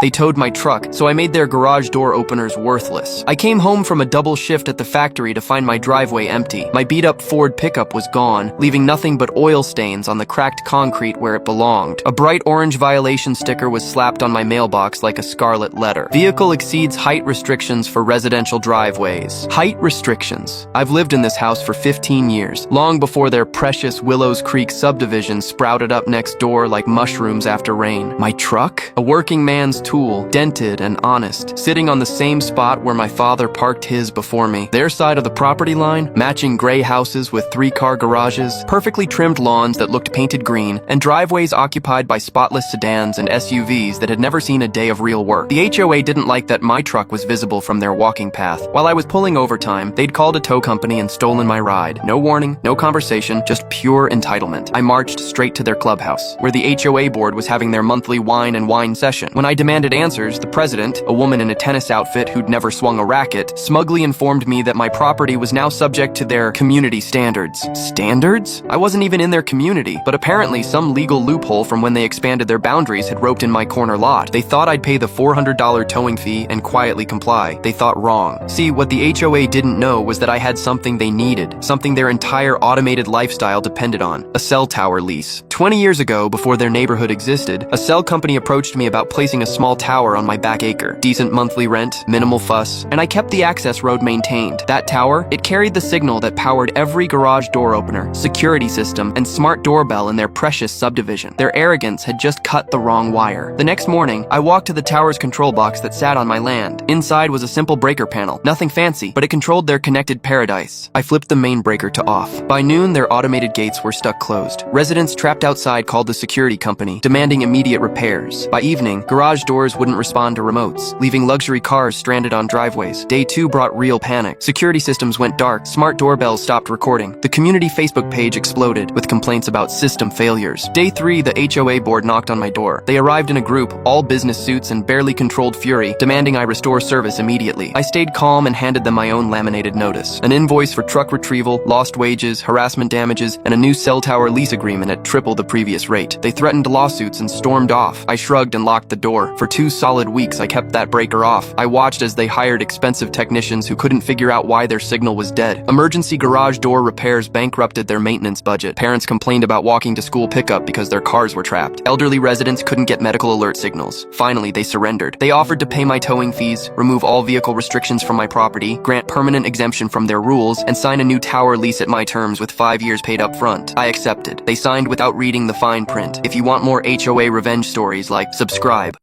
They towed my truck, so I made their garage door openers worthless. I came home from a double shift at the factory to find my driveway empty. My beat-up Ford pickup was gone, leaving nothing but oil stains on the cracked concrete where it belonged. A bright orange violation sticker was slapped on my mailbox like a scarlet letter. Vehicle exceeds height restrictions for residential driveways. Height restrictions. I've lived in this house for 15 years, long before their precious Willows Creek subdivision sprouted up next door like mushrooms after rain. My truck? A working man's tool, dented and honest, sitting on the same spot where my father parked his before me. Their side of the property line, matching gray houses with 3-car garages, perfectly trimmed lawns that looked painted green, and driveways occupied by spotless sedans and SUVs that had never seen a day of real work. The HOA didn't like that my truck was visible from their walking path. While I was pulling overtime, they'd called a tow company and stolen my ride. No warning, no conversation, just pure entitlement. I marched straight to their clubhouse, where the HOA board was having their monthly wine session. When I demanded answers, the president, a woman in a tennis outfit who'd never swung a racket, smugly informed me that my property was now subject to their community standards. Standards? I wasn't even in their community, but apparently some legal loophole from when they expanded their boundaries had roped in my corner lot. They thought I'd pay the $400 towing fee and quietly comply. They thought wrong. See, what the HOA didn't know was that I had something they needed, something their entire automated lifestyle depended on: a cell tower lease. 20 years ago, before their neighborhood existed, a cell company approached me about placing a small tower on my back acre. Decent monthly rent, minimal fuss, and I kept the access road maintained. That tower, it carried the signal that powered every garage door opener, security system, and smart doorbell in their precious subdivision. Their arrogance had just cut the wrong wire. The next morning, I walked to the tower's control box that sat on my land. Inside was a simple breaker panel, nothing fancy, but it controlled their connected paradise. I flipped the main breaker to off. By noon, their automated gates were stuck closed. Residents trapped outside called the security company, demanding immediate repairs. By evening, garage doors wouldn't respond to remotes, leaving luxury cars stranded on driveways. Day 2 brought real panic. Security systems went dark, smart doorbells stopped recording. The community Facebook page exploded with complaints about system failures. Day 3, the HOA board knocked on my door. They arrived in a group, all business suits and barely controlled fury, demanding I restore service immediately. I stayed calm and handed them my own laminated notice: an invoice for truck retrieval, lost wages, harassment damages, and a new cell tower lease agreement at triple the previous rate. They threatened lawsuits and stormed off. I shrugged and locked the door. For 2 solid weeks, I kept that breaker off. I watched as they hired expensive technicians who couldn't figure out why their signal was dead. Emergency garage door repairs bankrupted their maintenance budget. Parents complained about walking to school pickup because their cars were trapped. Elderly residents couldn't get medical alert signals. Finally, they surrendered. They offered to pay my towing fees, remove all vehicle restrictions from my property, grant permanent exemption from their rules, and sign a new tower lease at my terms with 5 years paid up front. I accepted. They signed without reading the fine print. If you want more HOA revenge stories, subscribe.